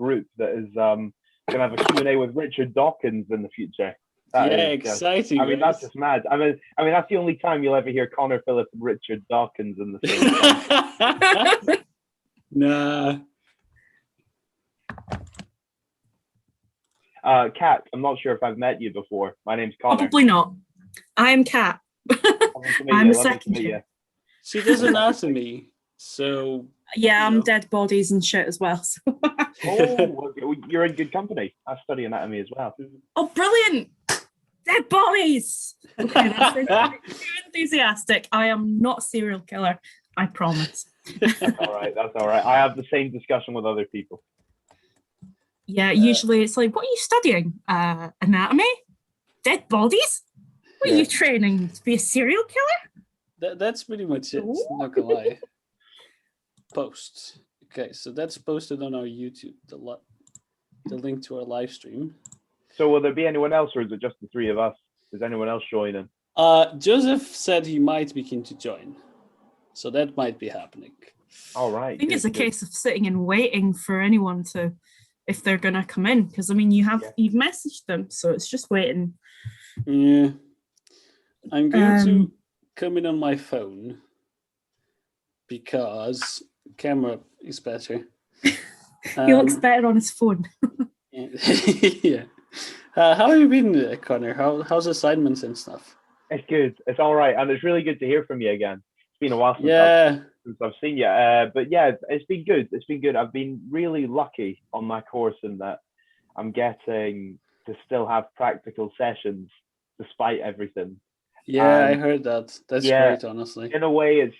group that is going to have a Q&A with Richard Dawkins in the future. Exciting. I mean, that's just mad. I mean, that's the only time you'll ever hear Conor Philip and Richard Dawkins in the same time. Nah. Kat, I'm not sure if I've met you before. My name's Conor. Probably not. I'm Kat. I'm the second. She does anatomy, so... Yeah, I'm dead bodies and shit as well. So. Oh, you're in good company. I study anatomy as well. Oh, brilliant! Dead bodies! Okay, that's too enthusiastic. I am not a serial killer, I promise. That's all right. I have the same discussion with other people. Yeah, usually it's like, what are you studying? Anatomy? Dead bodies? What are you training to be a serial killer? That's pretty much it. Not gonna lie. Posts. Okay, so that's posted on our YouTube. The link to our live stream. So will there be anyone else, or is it just the three of us? Is anyone else joining? Joseph said he might be keen to join, so that might be happening. All right. I think it's a case of sitting and waiting for anyone to, if they're gonna come in, because I mean you've messaged them, so it's just waiting. Yeah, I'm going to come in on my phone because camera is better. He looks better on his phone. Yeah. How have you been, Connor? How's assignments and stuff? It's good. It's all right, and it's really good to hear from you again. It's been a while since I've seen you. But yeah, it's been good. It's been good. I've been really lucky on my course in that I'm getting to still have practical sessions despite everything. Yeah, I heard that. That's great, honestly. In a way,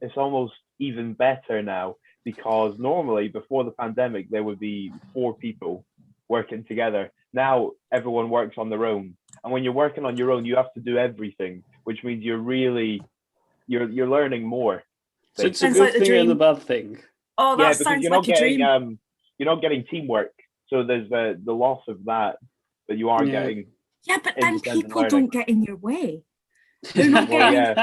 it's almost even better now, because normally before the pandemic there would be 4 people working together. Now everyone works on their own, and when you're working on your own, you have to do everything, which means you're learning more. So it's a good thing and a bad thing. Oh, that sounds like a dream. You're not getting teamwork, so there's the loss of that, but you are getting. Yeah, but then people don't get in your way. They're not getting.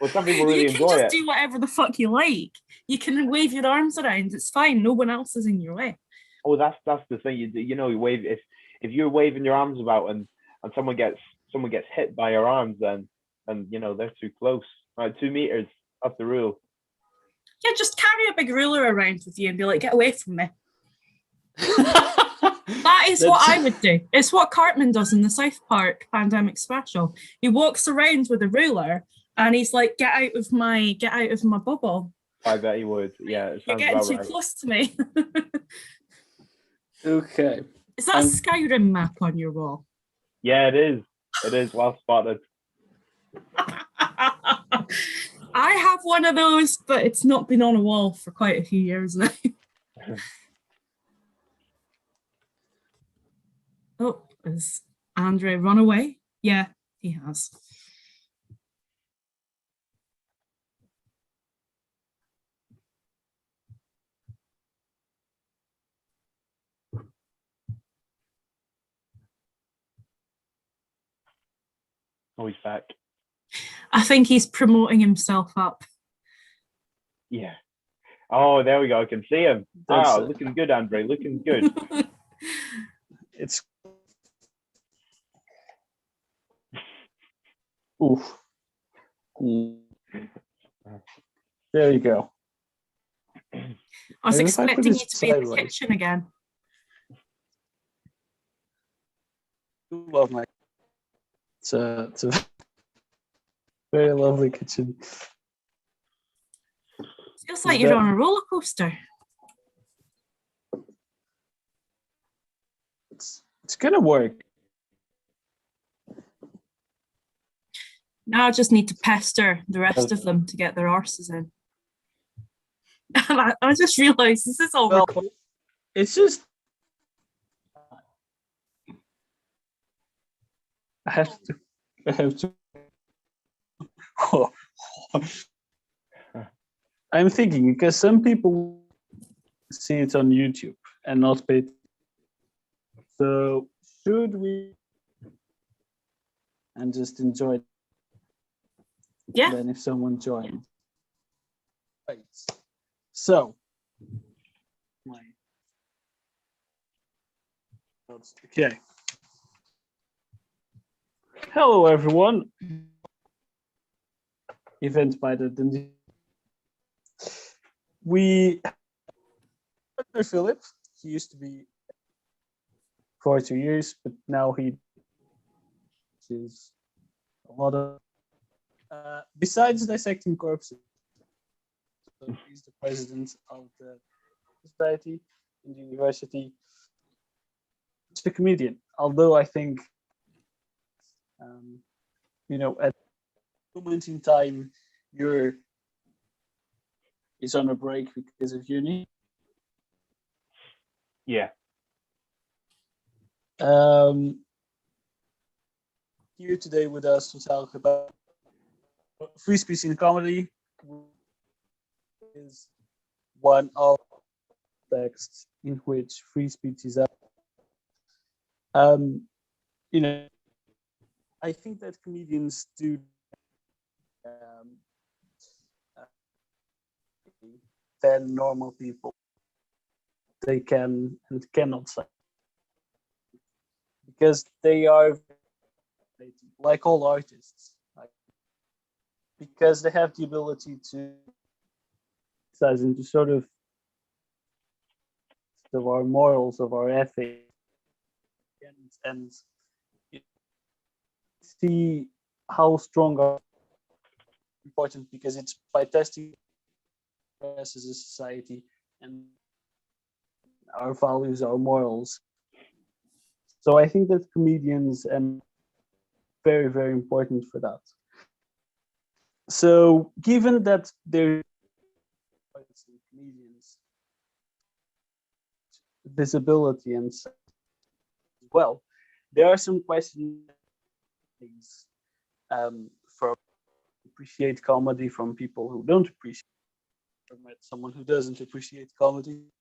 Well, some people really enjoy it. You can just do whatever the fuck you like. You can wave your arms around. It's fine. No one else is in your way. Oh, that's the thing. You wave if you're waving your arms about and someone gets hit by your arms, then they're too close. Right, 2 meters. That's the rule. Yeah, just carry a big ruler around with you and be like, get away from me. That is what I would do. It's what Cartman does in the South Park Pandemic Special. He walks around with a ruler and he's like, get out of my bubble. I bet he would. Yeah, you're getting too close to me. Okay. Is that a Skyrim map on your wall? Yeah, it is. It is well spotted. I have one of those, but it's not been on a wall for quite a few years now. Oh, has Andre run away? Yeah, he has. Oh, he's back. I think he's promoting himself up. Yeah. Oh, there we go. I can see him. Wow, looking good, Andre. Looking good. It's... Oof. There you go. I was expecting you to be in the kitchen again. Love my... It's a very lovely kitchen. Feels like you're on a roller coaster. It's gonna work. Now I just need to pester the rest of them to get their arses in. And I just realised this is all recorded. It's just I have to. I'm thinking because some people see it on YouTube and not pay. So should we and just enjoy it? Yeah. Then if someone joins. Right. So Okay. Hello, everyone. Event by the Dundee. Conor Philip. He used to be for 2 years, but now he is a lot of. Besides dissecting corpses, so he's the president of the society in the university. He's a comedian, although I think, at the moment in time, he's on a break because of uni. Yeah. Here today with us to talk about free speech in comedy is one of the texts in which free speech is up. I think that comedians do than normal people. They can and cannot say because they are like all artists, because they have the ability to exercise into sort of our morals, of our ethics, and see how strong are important, because it's by testing us as a society and our values, our morals. So I think that comedians are very, very important for that. So given that there are comedians visibility and well, there are some questions for appreciate comedy from people who don't appreciate. I've met someone who doesn't appreciate comedy.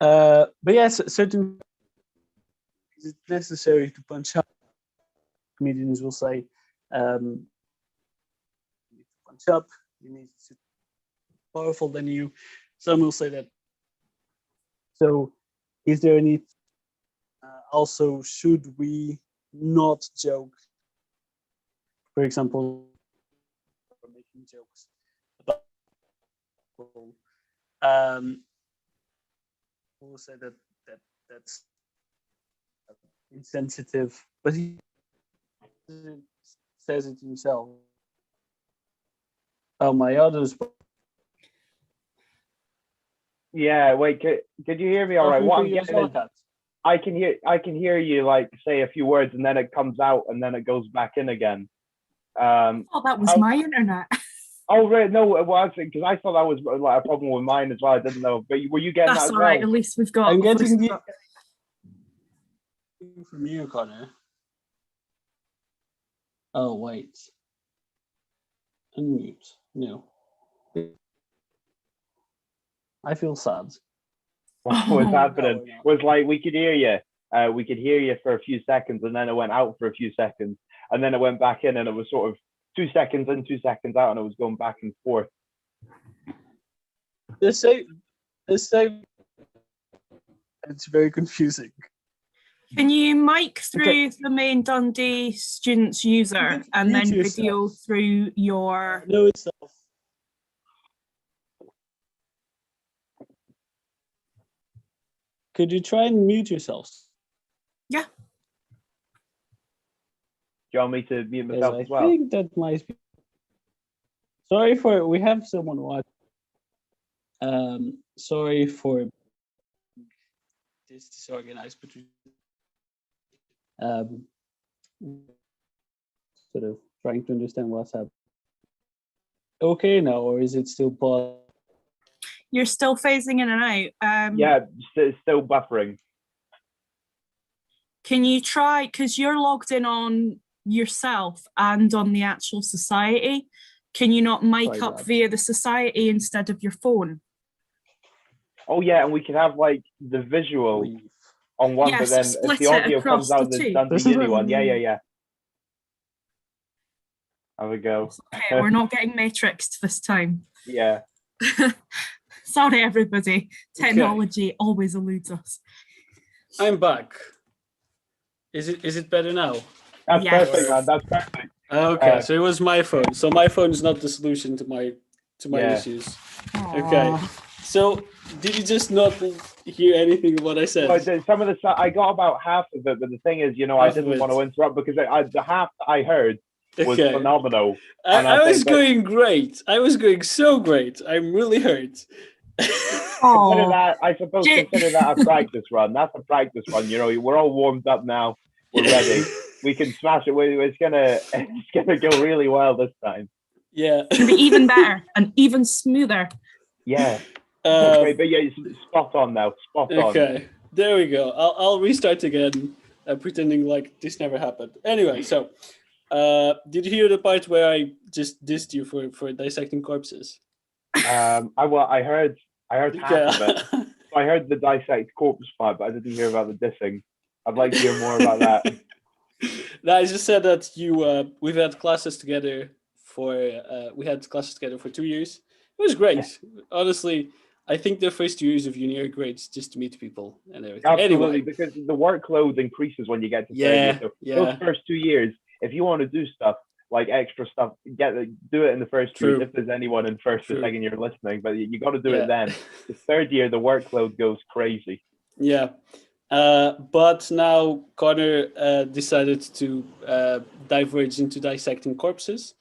But yes, certain is it necessary to punch up? Comedians will say, you need to punch up, you need to be powerful than you. Some will say that. So, is there a need? Also, should we not joke? For example, making jokes about people. Will say that's insensitive, but he says it himself. Oh, my others. Yeah. Wait. Could you hear me? All right. What I'm getting is, I can hear you like say a few words and then it comes out and then it goes back in again. Oh, that was my internet. Oh, right. No, it wasn't, because I thought that was like a problem with mine as well. I didn't know. But were you getting That's that as all right. well? At least we've got. I'm getting the from you, Connor. Oh, wait. Unmute. No. I feel sad. What was happening was like we could hear you. We could hear you for a few seconds, and then it went out for a few seconds, and then it went back in, and it was sort of 2 seconds in, 2 seconds out, and it was going back and forth. The same. It's very confusing. Can you mic through the main Dundee students user and then video through your? No, itself. Could you try and mute yourselves? Yeah. Do you want me to mute myself as well? I think that might be. Sorry for we have someone watching. Sorry for this disorganized, but sort of trying to understand what's happening. Okay now, or is it still paused? You're still phasing in and out. Yeah, it's still buffering. Can you try, because you're logged in on yourself and on the actual society, can you not mic up via the society instead of your phone? Oh yeah, and we could have like the visual on one, but then if the audio comes out the Dundee Uni one, yeah. Have a go. Okay, we're not getting matrixed this time. Yeah. Sorry, everybody. Technology always eludes us. I'm back. Is it better now? That's Yes. perfect, man. That's perfect. Okay, so it was my phone. So my phone is not the solution to my Yeah. issues. Okay. Aw. So did you just not hear anything of what I said? Well, some of the stuff I got about half of it, but the thing is, I Half of didn't want it. to interrupt because the half that I heard was Okay. phenomenal. And I was think that- going great. I was going so great. I'm really hurt. Consider Aw. that, I suppose, Jake. consider that a practice run. That's a practice run. We're all warmed up now. We're ready. We can smash it. It's gonna go really well this time. Yeah. It's gonna be even better and even smoother. Yeah. Great, but yeah, it's spot on now. Spot on. Okay, there we go. I'll restart again, pretending like this never happened. Anyway, so did you hear the part where I just dissed you for dissecting corpses? I heard half of it. Okay. I heard the dissect corpse part, but I didn't hear about the dissing. I'd like to hear more about that. No, I just said that we've had classes together for 2 years. It was great. Honestly, I think the first 2 years of uni are great just to meet people and everything. Absolutely, Anyway, because the workload increases when you get to third yeah, year. So those first 2 years, if you want to do stuff like extra stuff, do it in the first 2 years. If there's anyone in first or second year listening, but you got to do it then. The third year, the workload goes crazy. Yeah. But now Conor decided to diverge into dissecting corpses,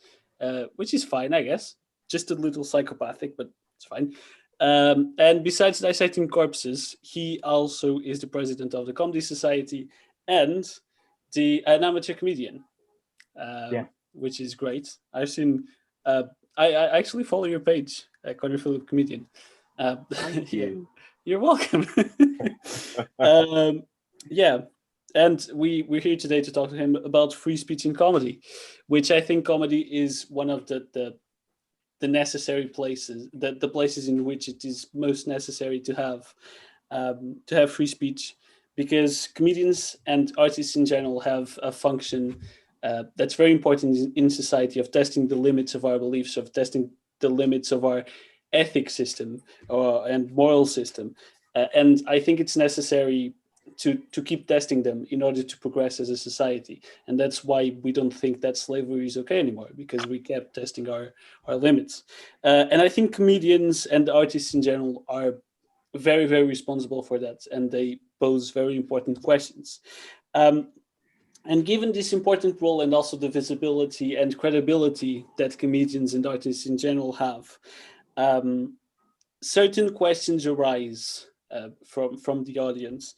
which is fine, I guess. Just a little psychopathic, but it's fine. And besides dissecting corpses, he also is the president of the Comedy Society and an amateur comedian, which is great. I've seen. I actually follow your page, Conor Philip comedian. Thank you. You're welcome. Yeah, and we're here today to talk to him about free speech in comedy, which I think comedy is one of the necessary places, the places in which it is most necessary to have free speech, because comedians and artists in general have a function that's very important in society, of testing the limits of our beliefs, of testing the limits of our ethic system and moral system. And I think it's necessary to keep testing them in order to progress as a society. And that's why we don't think that slavery is okay anymore, because we kept testing our limits. And I think comedians and artists in general are very, very responsible for that. And they pose very important questions. And given this important role, and also the visibility and credibility that comedians and artists in general have, certain questions arise from the audience.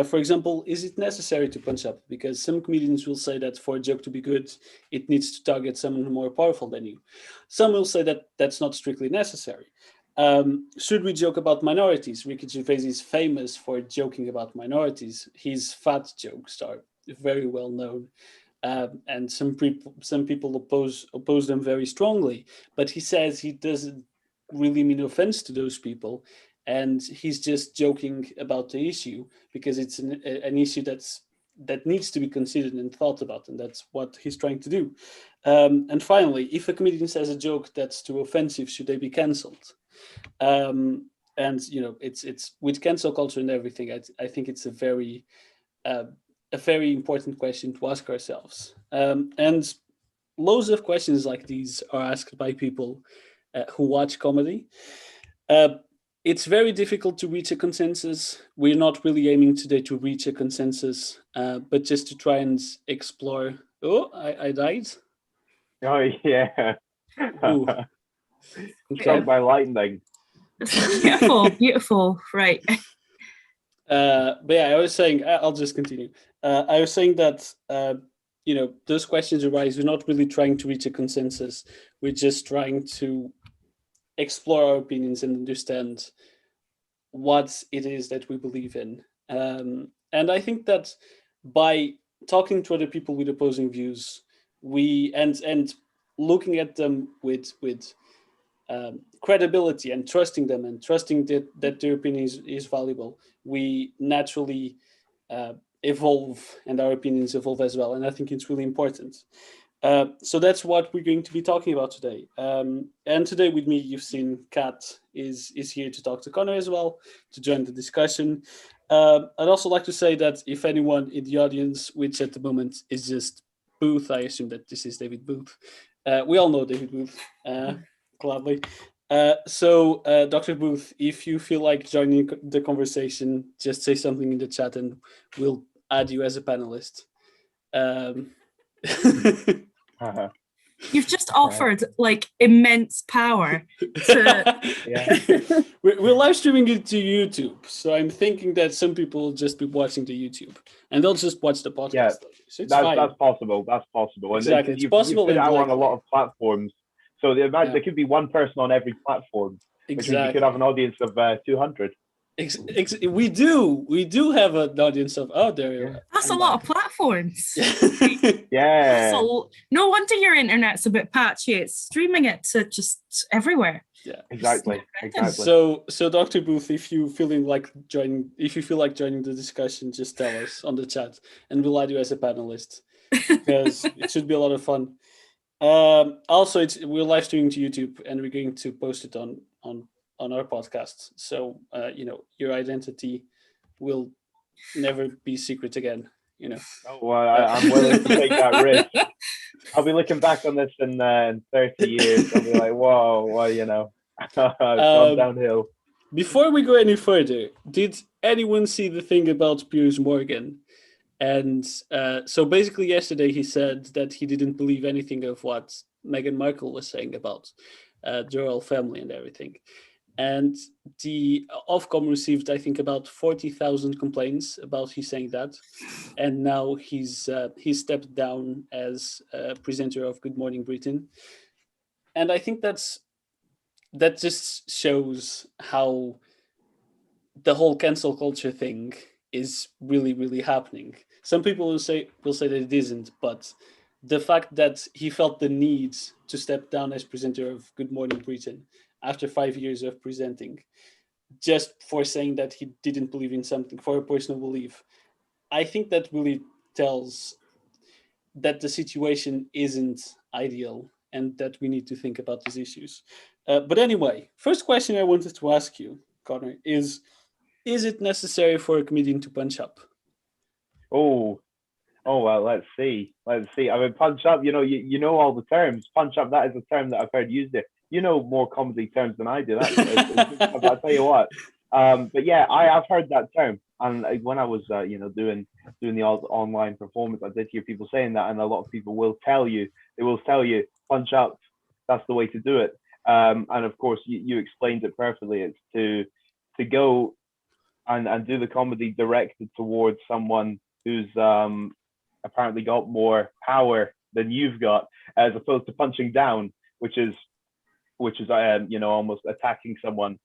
For example, is it necessary to punch up? Because some comedians will say that for a joke to be good, it needs to target someone more powerful than you. Some will say that that's not strictly necessary. Should we joke about minorities? Ricky Gervais is famous for joking about minorities. His fat jokes are very well known. And some people oppose them very strongly. But he says he doesn't really mean offense to those people, and he's just joking about the issue because it's an issue that needs to be considered and thought about, and that's what he's trying to do. And finally, if a comedian says a joke that's too offensive, should they be cancelled? And it's with cancel culture and everything, I think it's a very important question to ask ourselves. And loads of questions like these are asked by people who watch comedy. It's very difficult to reach a consensus. We're not really aiming today to reach a consensus, but just to try and explore. Oh, I died. Oh yeah. Struck by lightning. Beautiful, beautiful. Right. But yeah, I was saying, I'll just continue. I was saying that those questions arise. We're not really trying to reach a consensus. We're just trying to explore our opinions and understand what it is that we believe in. And I think that by talking to other people with opposing views, and looking at them with credibility and trusting them, and trusting that their opinion is valuable, we naturally evolve, and our opinions evolve as well. And I think it's really important. So that's what we're going to be talking about today. And today with me, you've seen Kat is here to talk to Conor as well, to join the discussion. I'd also like to say that if anyone in the audience, which at the moment is just Booth, I assume that this is David Booth. We all know David Booth, gladly. So, Dr. Booth, if you feel like joining the conversation, just say something in the chat and we'll add you as a panelist. You've just offered like immense power to. Yeah. We're live streaming it to YouTube, so I'm thinking that some people will just be watching the YouTube and they'll just watch the podcast. Yeah, So it's fine. that's possible. That's possible. Exactly. And It's possible you put it and out on a likely. lot of platforms. So there could be one person on every platform, which means you could have an audience of 200. We do have an audience of That's a lot of platforms. Yeah. So no wonder your internet's a bit patchy. It's streaming it to just everywhere. Yeah, exactly. So Dr. Booth, if you feel like joining the discussion, just tell us on the chat, and we'll add you as a panelist because it should be a lot of fun. Also, we're live streaming to YouTube, and we're going to post it on our podcast. So your identity will never be secret again. Oh, well, I'm willing to take that risk. I'll be looking back on this in 30 years. I'll be like, whoa, well, it's gone downhill. Before we go any further, did anyone see the thing about Piers Morgan? And so basically yesterday he said that he didn't believe anything of what Meghan Markle was saying about the royal family and everything. And the Ofcom received, I think, about 40,000 complaints about he saying that. And now he's stepped down as presenter of Good Morning Britain. And I think that just shows how the whole cancel culture thing is really, really happening. Some people will say that it isn't, but the fact that he felt the need to step down as presenter of Good Morning Britain after 5 years of presenting, just for saying that he didn't believe in something, for a personal belief, I think that really tells that the situation isn't ideal and that we need to think about these issues. But anyway, first question I wanted to ask you, Conor, is it necessary for a comedian to punch up? Oh, well, let's see. I mean, punch up, you know all the terms. Punch up, that is a term that I've heard used there. You know more comedy terms than I do. I'll tell you what. But yeah, I've heard that term. And when I was, doing the online performance, I did hear people saying that, and a lot of people will tell you, punch up, that's the way to do it. And of course, you explained it perfectly. It's to go and do the comedy directed towards someone who's apparently got more power than you've got, as opposed to punching down, which is almost attacking someone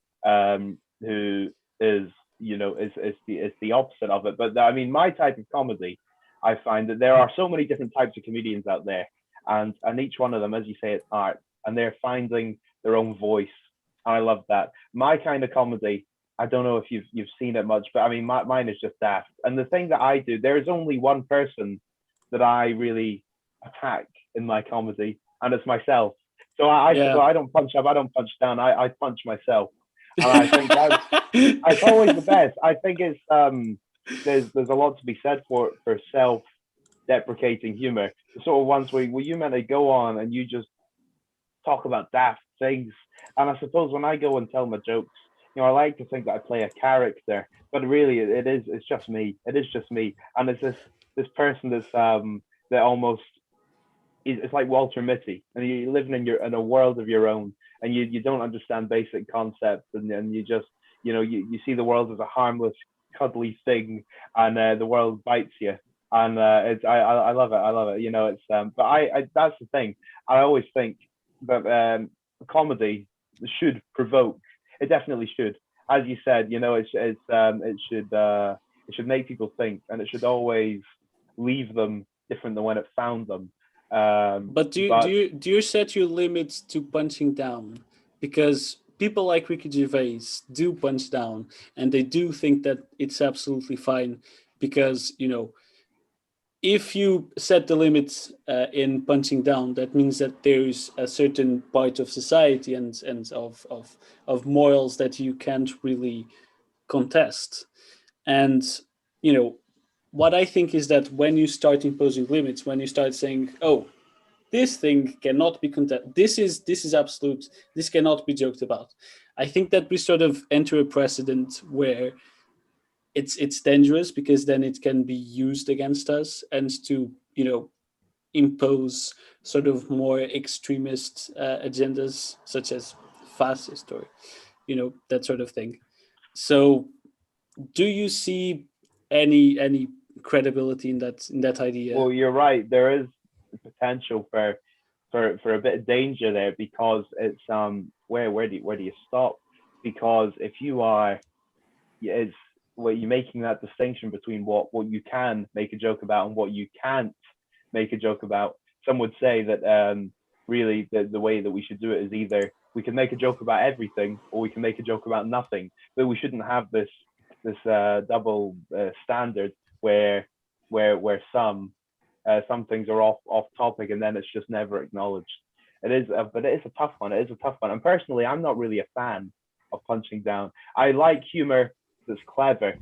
who is the opposite of it. But I mean, my type of comedy, I find that there are so many different types of comedians out there, and each one of them, as you say, it's art, and they're finding their own voice. I love that. My kind of comedy, I don't know if you've seen it much, but I mean, mine is just daft. And the thing that I do, there is only one person that I really attack in my comedy, and it's myself. So I don't punch up, I don't punch down, I punch myself. And I think that's always the best. I think it's there's a lot to be said for self-deprecating humor. The sort of ones where you meant to go on and you just talk about daft things. And I suppose when I go and tell my jokes, I like to think that I play a character, but really it's just me. It is just me. And it's this person that's that almost, it's like Walter Mitty, and you're living in a world of your own, and you don't understand basic concepts, and you just you see the world as a harmless, cuddly thing, and the world bites you, and I love it. It's but I that's the thing. I always think that comedy should provoke. It definitely should. As you said, it should make people think, and it should always leave them different than when it found them. But do you set your limits to punching down? Because people like Ricky Gervais do punch down, and they do think that it's absolutely fine because if you set the limits in punching down, that means that there's a certain part of society and of morals that you can't really contest. And what I think is that when you start imposing limits, when you start saying, "Oh, this thing cannot be contested. This is absolute. This cannot be joked about," I think that we sort of enter a precedent where it's dangerous, because then it can be used against us and to impose sort of more extremist agendas, such as fascist or that sort of thing. So, do you see any credibility in that idea? Well, you're right. There is the potential for a bit of danger there, because it's where do you stop? Because if you are, it's where you're making that distinction between what you can make a joke about and what you can't make a joke about. Some would say that really the way that we should do it is either we can make a joke about everything or we can make a joke about nothing. But we shouldn't have this double standard where some things are off topic and then it's just never acknowledged. But it is a tough one. It is a tough one. And personally, I'm not really a fan of punching down. I like humor that's clever.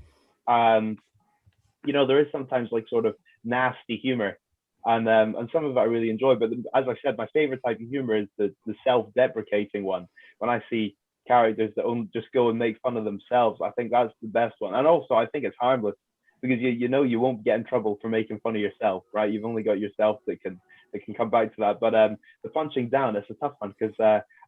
There is sometimes like sort of nasty humor, and some of it I really enjoy. But as I said, my favorite type of humor is the self-deprecating one. When I see characters that just go and make fun of themselves, I think that's the best one. And also, I think it's harmless, because you won't get in trouble for making fun of yourself, right? You've only got yourself that can come back to that. But the punching down, it's a tough one, because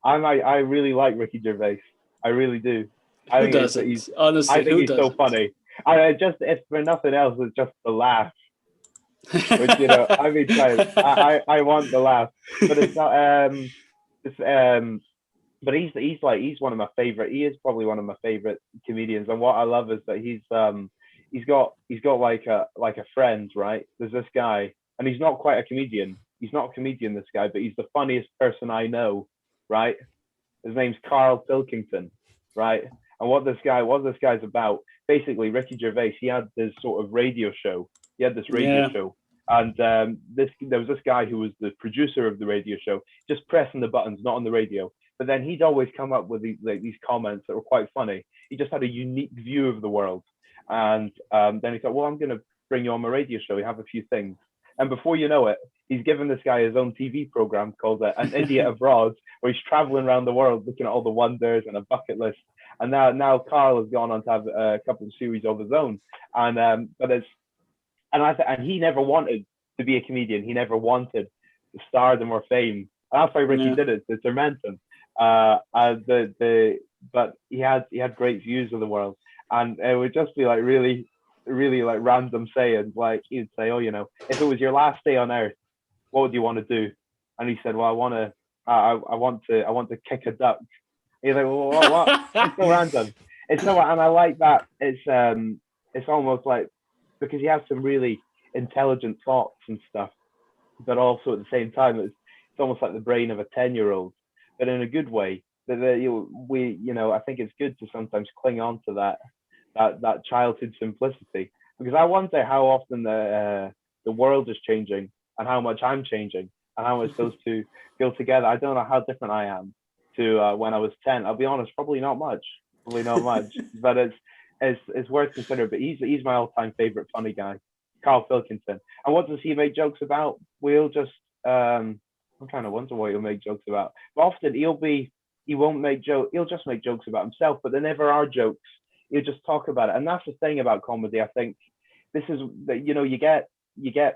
I really like Ricky Gervais. I really do. I Who think doesn't? Honestly, I think who he's doesn't? so funny. I just, if for nothing else, it's just the laugh. Which I want the laugh, but it's not. It's But he's one of my favorite. He is probably one of my favorite comedians. And what I love is that he's got like a friend, right? There's this guy, and he's not quite a comedian. He's not a comedian, this guy, but he's the funniest person I know, right? His name's Carl Pilkington, right? And what this guy's about, basically, Ricky Gervais, he had this sort of radio show. He had this radio Yeah. show. And there was this guy who was the producer of the radio show, just pressing the buttons, not on the radio. But then he'd always come up with these comments that were quite funny. He just had a unique view of the world. And then he thought, well, I'm going to bring you on my radio show. We have a few things. And before you know it, he's given this guy his own TV program called An Idiot Abroad, where he's traveling around the world looking at all the wonders and a bucket list. And now Carl has gone on to have a couple of series of his own. And and he never wanted to be a comedian. He never wanted stardom or fame. And that's why Ricky did it, to torment him. But he had great views of the world, and it would just be like really, really like random sayings. Like he'd say, "Oh, if it was your last day on Earth, what would you want to do?" And he said, "Well, I want to kick a duck." He's like, "Well, what?" It's so random. It's so, and I like that. It's almost like, because he has some really intelligent thoughts and stuff, but also at the same time, it's almost like the brain of a 10-year-old, but in a good way. That I think it's good to sometimes cling on to that childhood simplicity, because I wonder how often the world is changing and how much I'm changing and how much those two go together. I don't know how different I am to when I was 10. I'll be honest, probably not much, but it's worth considering. But he's my all-time favorite funny guy, Carl Pilkington. And what does he make jokes about? We'll just I'm trying to wonder what he'll make jokes about. But often he won't make jokes. He'll just make jokes about himself, but there never are jokes. He'll just talk about it, and that's the thing about comedy. I think this is that you get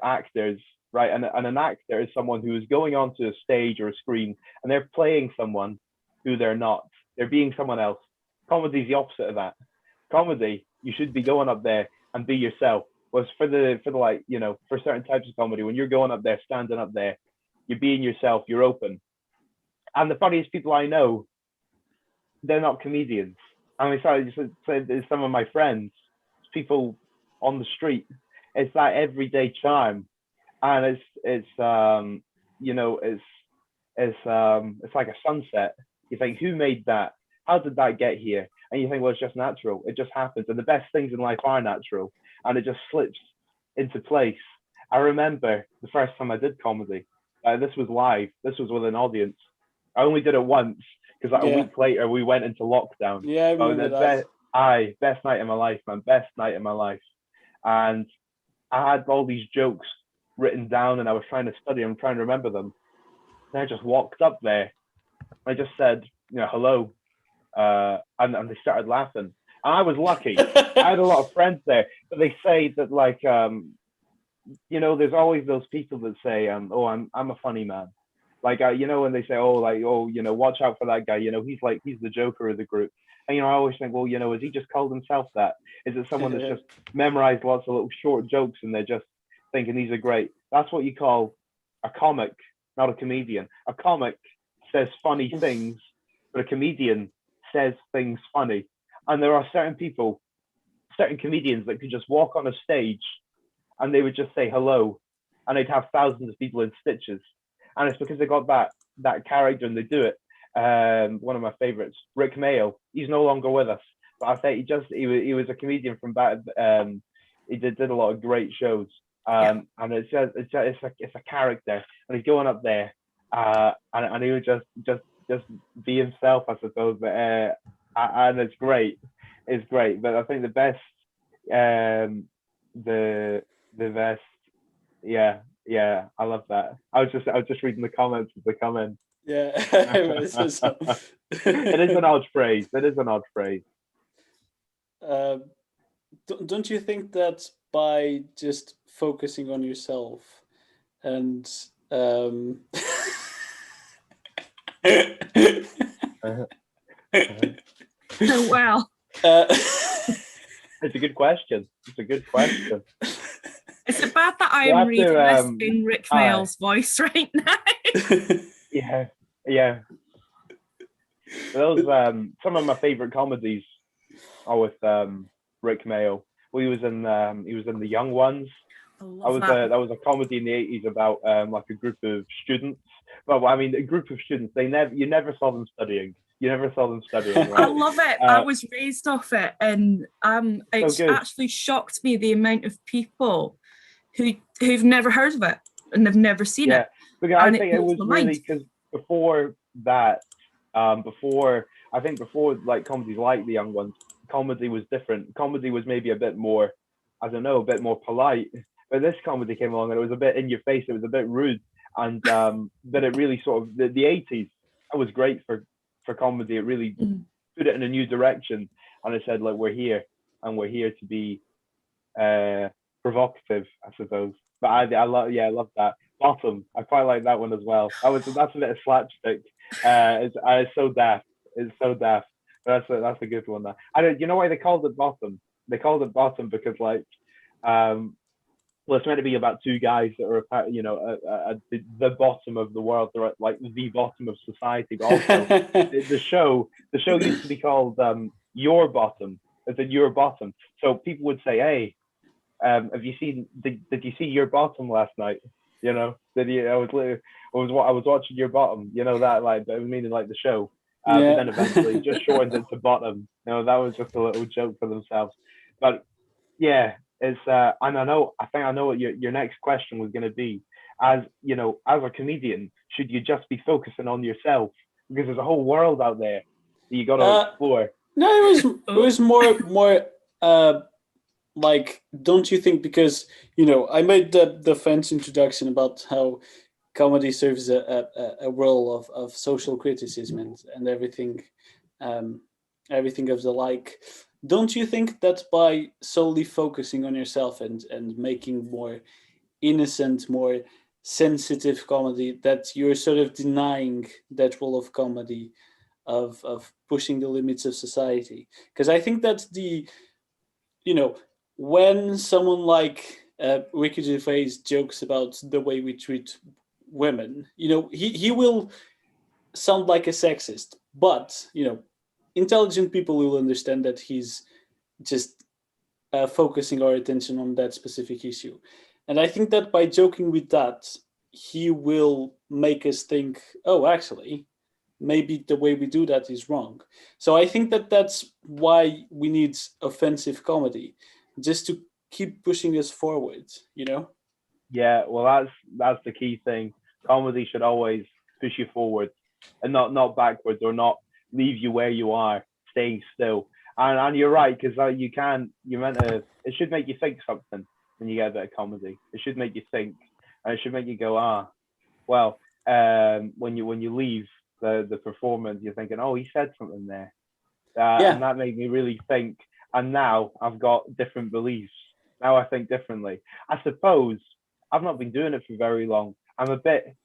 actors, right, and an actor is someone who is going onto a stage or a screen and they're playing someone who they're not. They're being someone else. Comedy is the opposite of that. Comedy, you should be going up there and be yourself. Was for certain types of comedy, when you're going up there, standing up there, you're being yourself, you're open. And the funniest people I know, they're not comedians. I mean, sorry, just some of my friends, people on the street. It's that everyday charm, and it's like a sunset. You think, who made that? How did that get here? And you think, well, it's just natural. It just happens. And the best things in life are natural, and it just slips into place. I remember the first time I did comedy. This was live. This was with an audience. I only did it once because like, a week later we went into lockdown. Yeah, I remember that. Best night of my life, man. Best night of my life. And I had all these jokes written down, and I was trying to study them, trying to remember them. And I just walked up there. I just said, hello, and they started laughing. And I was lucky. I had a lot of friends there, but they say that like, there's always those people that say, oh, I'm a funny man. Like, when they say, watch out for that guy. He's the joker of the group. And, I always think, well, has he just called himself that? Is it someone that's just memorized lots of little short jokes and they're just thinking these are great? That's what you call a comic, not a comedian. A comic says funny things, but a comedian says things funny. And there are certain comedians that could just walk on a stage and they would just say hello and they'd have thousands of people in stitches. And it's because they got that character and they do it. One of my favorites, Rick Mayo, he's no longer with us, but I think he was a comedian from back. He did a lot of great shows. And it's a character, and he's going up there, and he would just be himself, I suppose. But and it's great. But I think the best, the best, yeah, I love that. I was just reading the comments as they come in. Yeah, It is an odd phrase. Don't you think that by just focusing on yourself and Oh, wow. It's a good question. Is it bad that I am reading this in Rick Mail's voice right now? Yeah. Those some of my favorite comedies are with Rick Mayo. Well, he was in The Young Ones. That was a comedy in the 80s about like a group of students. Well, I mean, a group of students. You never saw them studying. Right? I love it. I was raised off it, and it's actually shocked me the amount of people who've never heard of it and they've never seen it. Because I think it was really because before that, before like comedies like The Young Ones, comedy was different. Comedy was maybe a bit more, I don't know, a bit more polite. But this comedy came along and it was a bit in your face. It was a bit rude, and but it really sort of the 80s. That was great for comedy. It really put it in a new direction, and it said like we're here to be provocative, I suppose. But I love that. Bottom, I quite like that one as well. That's a bit of slapstick. It's so daft. But that's a good one. You know why they called it Bottom? They called it Bottom because like, well, it's meant to be about two guys that are, at the bottom of the world. They're at like the bottom of society. But also, the show used to be called Your Bottom. It's a Your Bottom. So people would say, hey, have you seen? Did you see Your Bottom last night? Did you? I was watching Your Bottom. That like, but it was meaning like the show. But then eventually just shortened it to Bottom. That was just a little joke for themselves. But yeah, it's and I think I know what your next question was going to be. As as a comedian, should you just be focusing on yourself because there's a whole world out there that you got to explore? No, it was more like, don't you think? Because I made the French introduction about how comedy serves a role of social criticism and everything, everything of the like. Don't you think that by solely focusing on yourself and making more innocent, more sensitive comedy, that you're sort of denying that role of comedy of pushing the limits of society? Because I think that when someone like Ricky Gervais jokes about the way we treat women, he will sound like a sexist, but intelligent people will understand that he's just focusing our attention on that specific issue. And I think that by joking with that, he will make us think, oh, actually, maybe the way we do that is wrong. So I think that that's why we need offensive comedy, just to keep pushing us forward, Yeah, well, that's the key thing. Comedy should always push you forward, and not backwards, or not leave you where you are, staying still. And you're right, because you can you're meant to. It should make you think something when you get a bit of comedy. It should make you think, and it should make you go, well. When you leave the performance, you're thinking, oh, he said something there, and that made me really think. And now I've got different beliefs. Now I think differently. I suppose I've not been doing it for very long. I'm a bit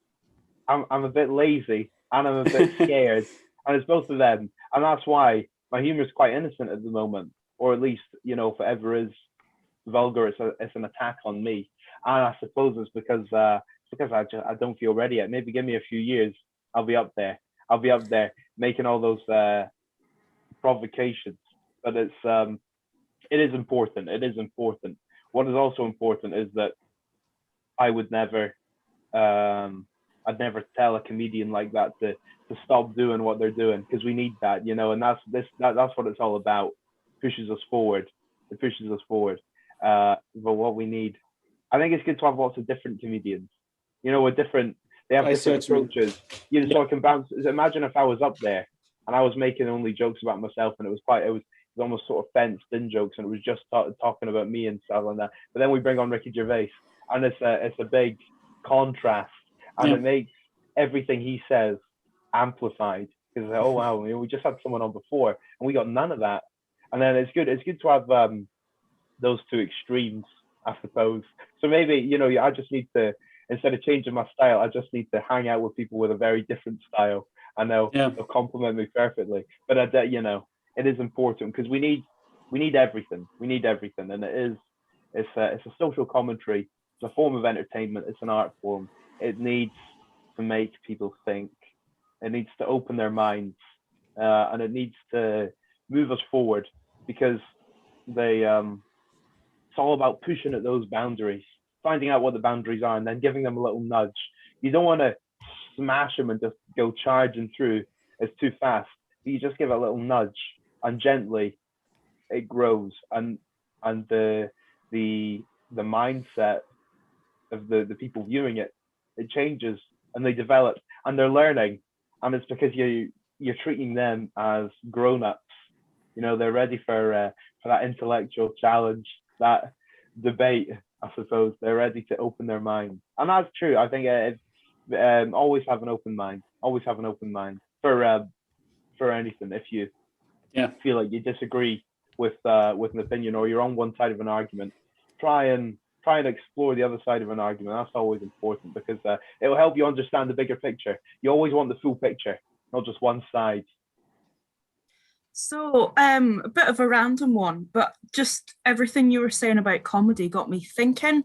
lazy, and I'm a bit scared, and it's both of them. And that's why my humor is quite innocent at the moment, or at least, if it ever is vulgar, it's an attack on me. And I suppose it's because I don't feel ready yet. Maybe give me a few years, I'll be up there. I'll be up there making all those provocations. But it is important. It is important. What is also important is that I would never, I'd never tell a comedian like that to stop doing what they're doing, because we need that, and that's what it's all about. Pushes us forward. It pushes us forward. But what we need, I think it's good to have lots of different comedians. With different, they have different approaches. So I can bounce. Imagine if I was up there and I was making only jokes about myself, and it was almost sort of fenced in jokes, and it was just talking about me and stuff like that. But then we bring on Ricky Gervais, and it's a big contrast, and it makes everything he says amplified, because oh wow, we just had someone on before and we got none of that. And then it's good to have those two extremes, I suppose. So maybe I just need to, instead of changing my style, I just need to hang out with people with a very different style, and they'll complement me perfectly. But it is important, because we need everything. We need everything, and it's a social commentary. It's a form of entertainment. It's an art form. It needs to make people think. It needs to open their minds, and it needs to move us forward, because it's all about pushing at those boundaries, finding out what the boundaries are, and then giving them a little nudge. You don't want to smash them and just go charging through. It's too fast. But you just give it a little nudge, and gently it grows, and the mindset of the people viewing it changes, and they develop, and they're learning, and it's because you're treating them as grown-ups. They're ready for that intellectual challenge, that debate, I suppose. They're ready to open their mind, and that's true. I think always have an open mind. Always have an open mind for anything. If you feel like you disagree with an opinion, or you're on one side of an argument, try and explore the other side of an argument. That's always important, because it will help you understand the bigger picture. You always want the full picture, not just one side. So, a bit of a random one, but just everything you were saying about comedy got me thinking.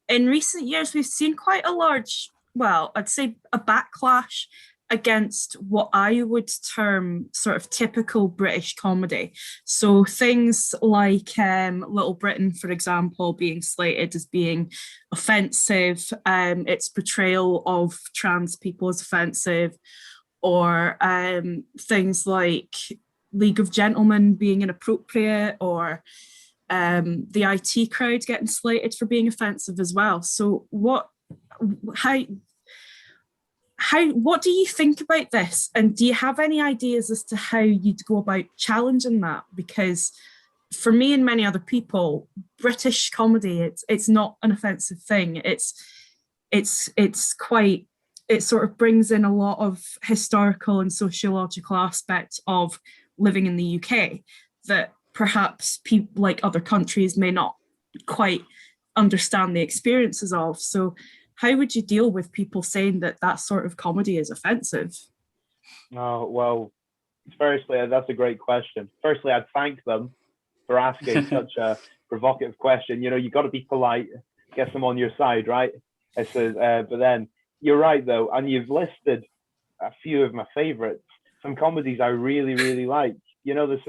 In recent years, we've seen quite a large, well, I'd say a backlash against what I would term sort of typical British comedy. So things like Little Britain, for example, being slated as being offensive, its portrayal of trans people as offensive, or things like League of Gentlemen being inappropriate, or the IT crowd getting slated for being offensive as well. So what do you think about this? And do you have any ideas as to how you'd go about challenging that? Because for me and many other people, British comedy, it's not an offensive thing. It sort of brings in a lot of historical and sociological aspects of living in the UK that perhaps people like other countries may not quite understand the experiences of. So how would you deal with people saying that sort of comedy is offensive? Oh, well, firstly, that's a great question. Firstly, I'd thank them for asking such a provocative question. You got to be polite, get them on your side, right? But then you're right, though, and you've listed a few of my favorites. Some comedies I really, really like. There's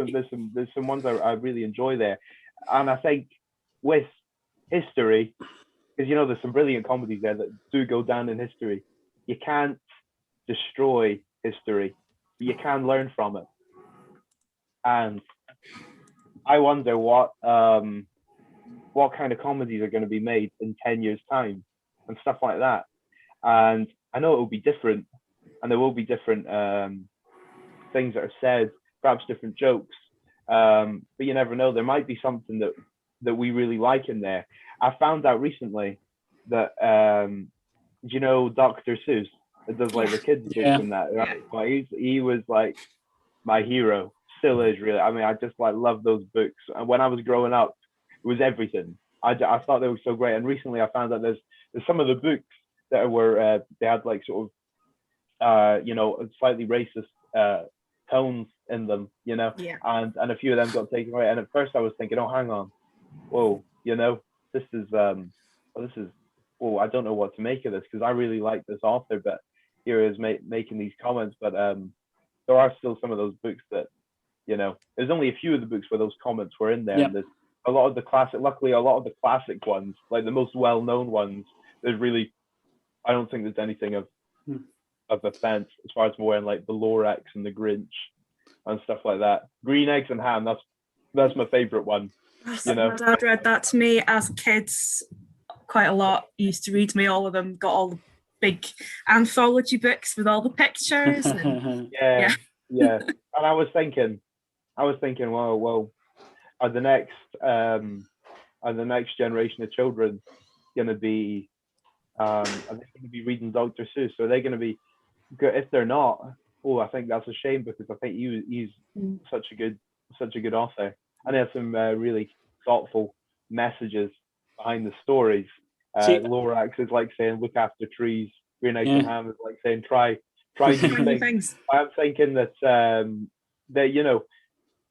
some ones I really enjoy there, and I think with history, because there's some brilliant comedies there that do go down in history. You can't destroy history, but you can learn from it. And I wonder what kind of comedies are going to be made in 10 years' time. and stuff like that. And I know it will be different, and there will be different things that are said, perhaps different jokes. But you never know. There might be something that we really like in there. I found out recently that do you know Dr. Seuss? It does like the kids books and that. Right? But he was like my hero. Still is, really. I mean, I just like love those books. And when I was growing up, it was everything. I thought they were so great. And recently, I found that there's some of the books that were they had like sort of slightly racist tones in them, and a few of them got taken away. And at first, I was thinking, oh, hang on, whoa, this is I don't know what to make of this, because I really like this author, but here is making these comments. But there are still some of those books that, there's only a few of the books where those comments were in there. Yeah. And there's a lot of the classic ones, like the most well-known ones, there's really, I don't think there's anything of offense, as far as more in like the Lorax and the Grinch and stuff like that. Green Eggs and Ham, that's my favorite one. My dad read that to me as kids quite a lot. He used to read to me all of them, got all the big anthology books with all the pictures. And, yeah. And I was thinking, well, are the next generation of children going to be, are they going to be reading Dr. Seuss? Are they going to be good? If they're not, I think that's a shame, because I think he's such a good author, and he has some really thoughtful messages behind the stories. Lorax is like saying, look after trees. Green Eggs and Ham is like saying, try new things. I'm thinking that that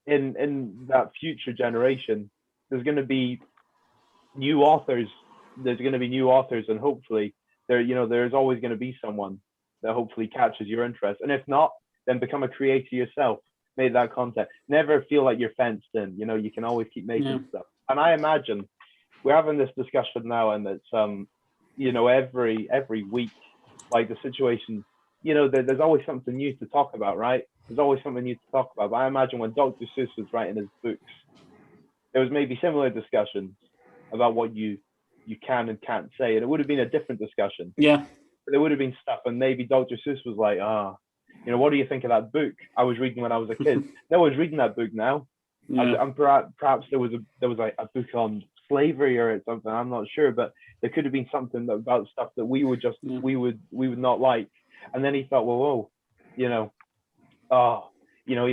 in that future generation, there's going to be new authors. And hopefully there's always going to be someone that hopefully catches your interest. And if not, then become a creator yourself. Make that content. Never feel like you're fenced in. You can always keep making stuff. And I imagine we're having this discussion now, and it's every week, like the situation, there's always something new to talk about, right? There's always something new to talk about. But I imagine when Dr. Seuss was writing his books, there was maybe similar discussions about what you can and can't say, and it would have been a different discussion. Yeah. But there would have been stuff, and maybe Dr. Seuss was like, what do you think of that book I was reading when I was a kid? No one's reading that book now. And perhaps there was like a book on slavery or something. I'm not sure, but there could have been something about stuff that we would just we would not like. And then he thought, well, he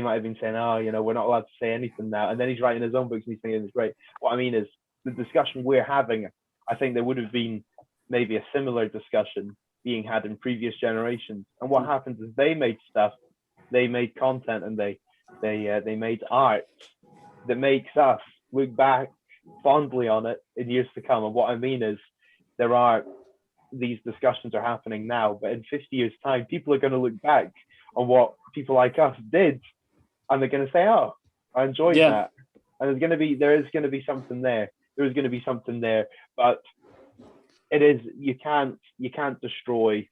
might have been saying, we're not allowed to say anything now. And then he's writing his own books and he's thinking it's great. What I mean is, the discussion we're having, I think there would have been maybe a similar discussion being had in previous generations. And what happens is they made stuff, they made content, and they made art that makes us look back fondly on it in years to come. And what I mean is, these discussions are happening now, but in 50 years' time, people are going to look back on what people like us did, and they're going to say, "Oh, I enjoyed that." And there is going to be something there. There is going to be something there, but it is you can't destroy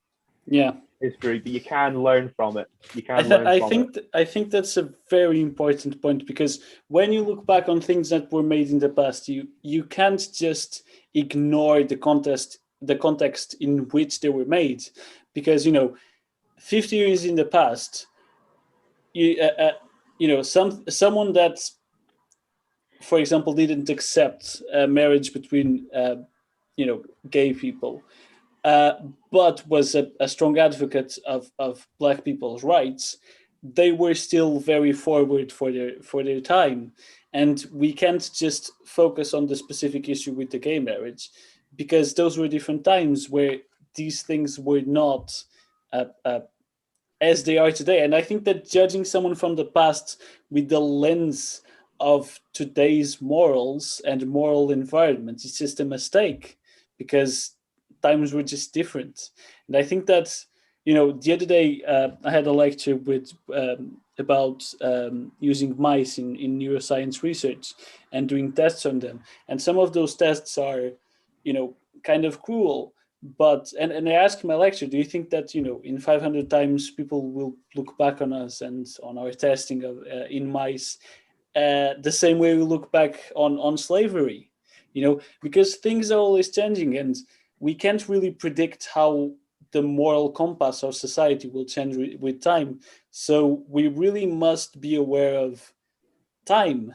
history, but you can learn from it. I think that's a very important point, because when you look back on things that were made in the past, you can't just ignore the context in which they were made, because 50 years in the past, someone that, for example, didn't accept marriage between gay people, but was a strong advocate of Black people's rights, they were still very forward for their time. And we can't just focus on the specific issue with the gay marriage, because those were different times where these things were not as they are today. And I think that judging someone from the past with the lens of today's morals and moral environment is just a mistake, because times were just different. And I think that, the other day I had a lecture about using mice in neuroscience research and doing tests on them. And some of those tests are, kind of cruel. But and I asked in my lecture, do you think that in 500 times people will look back on us and on our testing of in mice the same way we look back on slavery? Because things are always changing, and we can't really predict how the moral compass of society will change with time. So we really must be aware of time.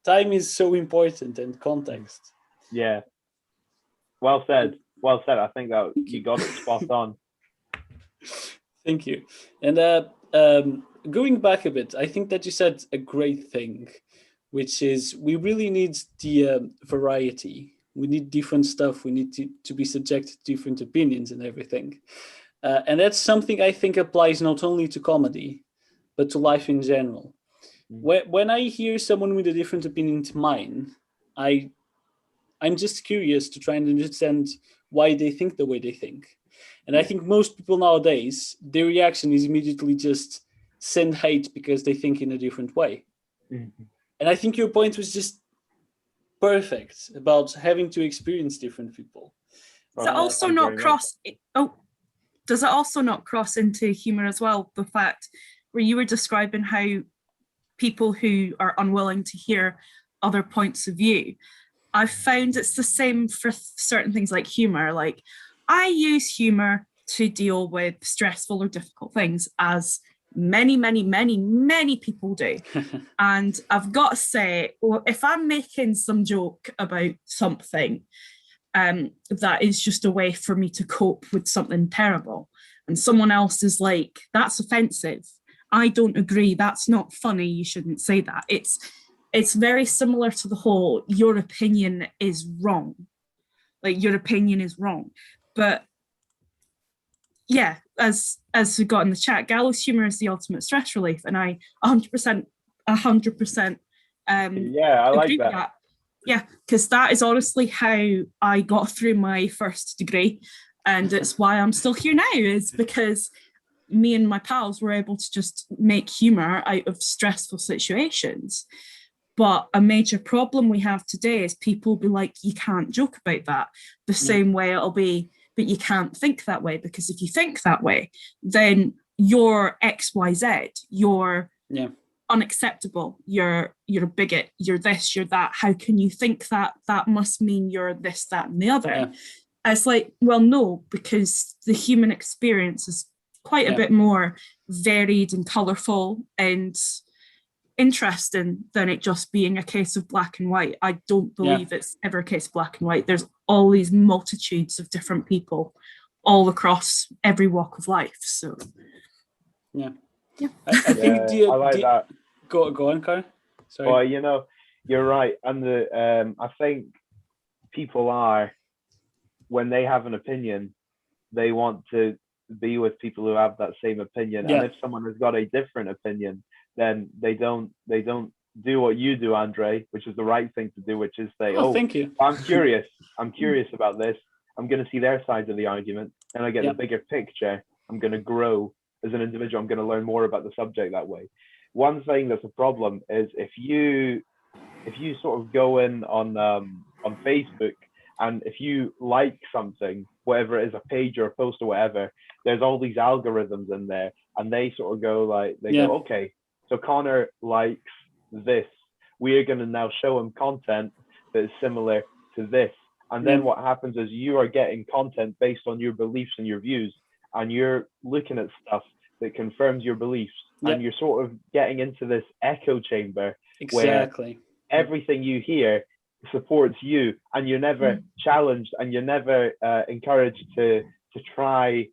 Time is so important, and context. Yeah. Well said. Well said. I think that you got it spot on. Thank you. And going back a bit, I think that you said a great thing, which is we really need the variety. We need different stuff. We need to be subjected to different opinions and everything. And that's something I think applies not only to comedy, but to life in general. When I hear someone with a different opinion to mine, I'm just curious to try and understand why they think the way they think. And I think most people nowadays, their reaction is immediately just send hate because they think in a different way. Mm-hmm. And I think your point was just perfect about having to experience different people. Does it also not cross? Does it also not cross into humor as well? The fact where you were describing how people who are unwilling to hear other points of view, I've found it's the same for certain things like humor. Like I use humor to deal with stressful or difficult things, as many people do. And I've got to say, well, if I'm making some joke about something, that is just a way for me to cope with something terrible, and someone else is like, that's offensive, I don't agree, that's not funny, you shouldn't say that. It's very similar to the whole your opinion is wrong. Like your opinion is wrong. But yeah, as we got in the chat, gallows humor is the ultimate stress relief, and I 100% yeah, I like that. Yeah, because that is honestly how I got through my first degree, and it's why I'm still here now, is because me and my pals were able to just make humor out of stressful situations. But a major problem we have today is people will be like, you can't joke about that. The same way it'll be, but you can't think that way, because if you think that way, then you're XYZ, you're unacceptable, you're a bigot, you're this, you're that. How can you think that? That must mean you're this, that, and the other. It's like, well, no, because the human experience is quite a bit more varied and colourful and interesting than it just being a case of black and white. I don't believe it's ever a case of black and white. There's all these multitudes of different people all across every walk of life. So I think I like that. Go on, Conor. Sorry. Well, you're right. And I think people are, when they have an opinion, they want to be with people who have that same opinion. And if someone has got a different opinion, then they don't do what you do, Andre, which is the right thing to do, which is say, thank you. I'm curious about this. I'm going to see their side of the argument, and I get the bigger picture. I'm going to grow as an individual. I'm going to learn more about the subject that way. One thing that's a problem is if you sort of go in on Facebook, and if you like something, whatever it is, a page or a post or whatever, there's all these algorithms in there, and they sort of go like, go, okay, so Conor likes this. We are going to now show him content that is similar to this. And then what happens is you are getting content based on your beliefs and your views, and you're looking at stuff that confirms your beliefs. And you're sort of getting into this echo chamber where everything you hear supports you, and you're never challenged, and you're never encouraged to try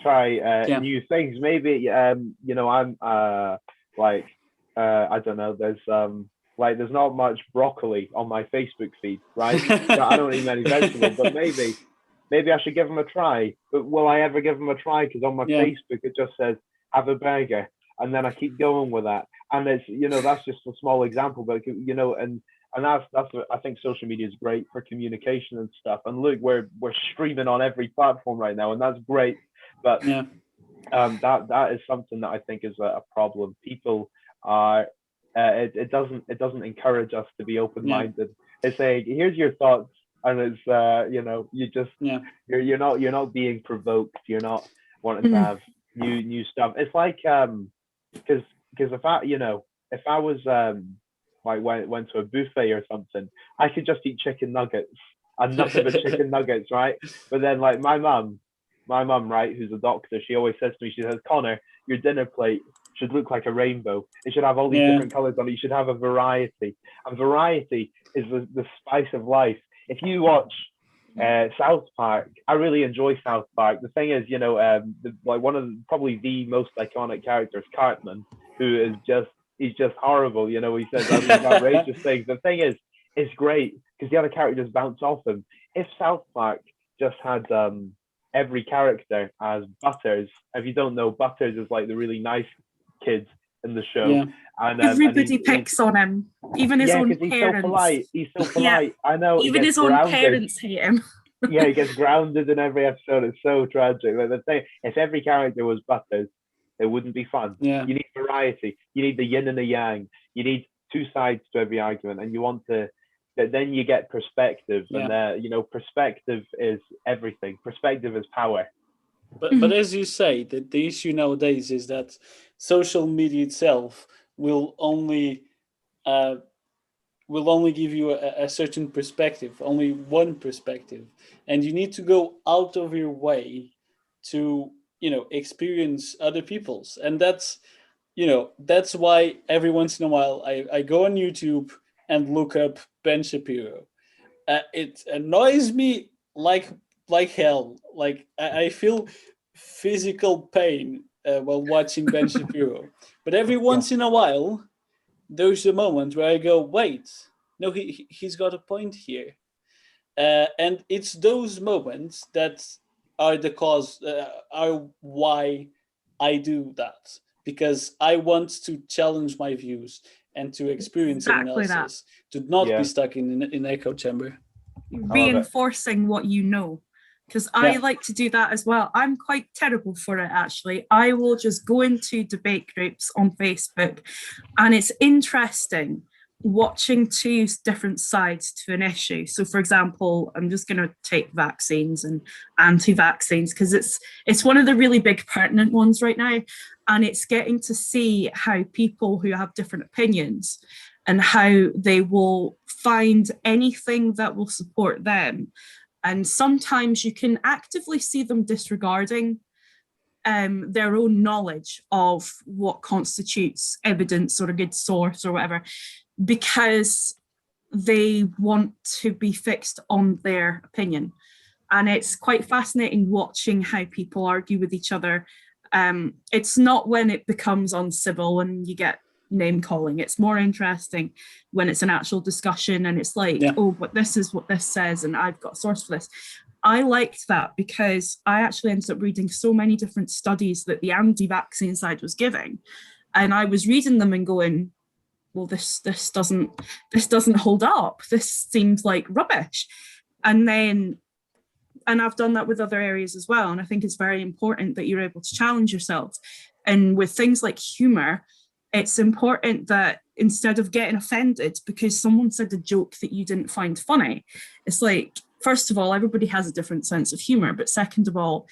new things. Maybe I'm like I don't know, there's not much broccoli on my Facebook feed, right? I don't eat many vegetables, but maybe I should give them a try. But will I ever give them a try? Because on my Facebook it just says have a burger, and then I keep going with that. And it's that's just a small example, but and that's I think social media is great for communication and stuff. And look, we're streaming on every platform right now, and that's great. But that is something that I think is a problem. People are it doesn't encourage us to be open-minded. It's saying, here's your thoughts, and it's you just you're not being provoked. You're not wanting to have new stuff. It's like because if I was like went to a buffet or something, I could just eat chicken nuggets and nothing but chicken nuggets, right? But then like my mum, right, who's a doctor, she always says to me, she says, Connor, your dinner plate should look like a rainbow. It should have all these different colors on it. You should have a variety. And variety is the spice of life. If you watch South Park, I really enjoy South Park. The thing is, like one of probably the most iconic characters, Cartman, who is he's just horrible. He says these outrageous things. The thing is, it's great because the other characters bounce off him. If South Park just had every character as Butters, if you don't know, Butters is like the really nice kids in the show. Yeah. And everybody picks on him, even his own parents. He's so polite. He's so polite. I know. Even his own parents hate him. Yeah, he gets grounded in every episode. It's so tragic. Like the thing, if every character was Butters, it wouldn't be fun. Yeah. You need variety. You need the yin and the yang. You need two sides to every argument, and you want to. Then you get perspective, and perspective is everything. Perspective is power. But as you say, the issue nowadays is that social media itself will only give you a certain perspective, only one perspective, and you need to go out of your way to experience other people's, and that's why every once in a while I go on YouTube and look up Ben Shapiro. It annoys me like hell. Like I feel physical pain while watching Ben Shapiro. But every once in a while, there's a moment where I go, wait, no, he's got a point here. And it's those moments that are the cause, are why I do that. Because I want to challenge my views and to experience Exactly analysis, to not be stuck in an echo chamber. Reinforcing what you know. Because I like to do that as well. I'm quite terrible for it, actually. I will just go into debate groups on Facebook, and it's interesting watching two different sides to an issue. So, for example, I'm just going to take vaccines and anti-vaccines because it's one of the really big pertinent ones right now, and it's getting to see how people who have different opinions and how they will find anything that will support them. And sometimes you can actively see them disregarding their own knowledge of what constitutes evidence or a good source or whatever, because they want to be fixed on their opinion. And it's quite fascinating watching how people argue with each other. It's not when it becomes uncivil and you get name calling. It's more interesting when it's an actual discussion and it's like, oh, but this is what this says and I've got a source for this. I liked that because I actually ended up reading so many different studies that the anti-vaccine side was giving, and I was reading them and going, well, this doesn't hold up. This seems like rubbish. And I've done that with other areas as well. And I think it's very important that you're able to challenge yourself. And with things like humor, it's important that instead of getting offended because someone said a joke that you didn't find funny, it's like, first of all, everybody has a different sense of humor. But second of all,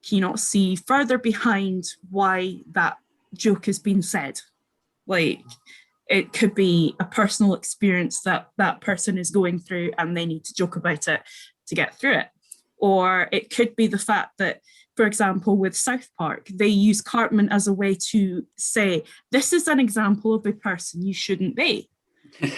can you not see further behind why that joke has been said? Like, it could be a personal experience that that person is going through and they need to joke about it to get through it. Or it could be the fact that, for example, with South Park, they use Cartman as a way to say, this is an example of a person you shouldn't be.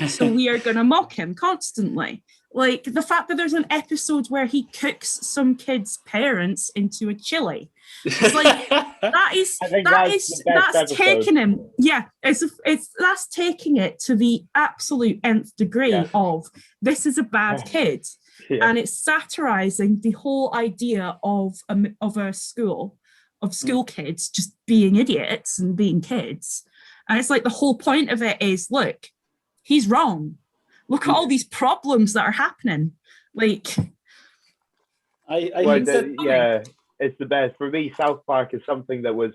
So we are going to mock him constantly. Like the fact that there's an episode where he cooks some kid's parents into a chili. It's like that's taking him. Yeah, that's taking it to the absolute nth degree of this is a bad kid. Yeah. And it's satirizing the whole idea of a school kids just being idiots and being kids. And it's like the whole point of it is, look, he's wrong. Look at all these problems that are happening. Like, I think it's the best for me. South Park is something that was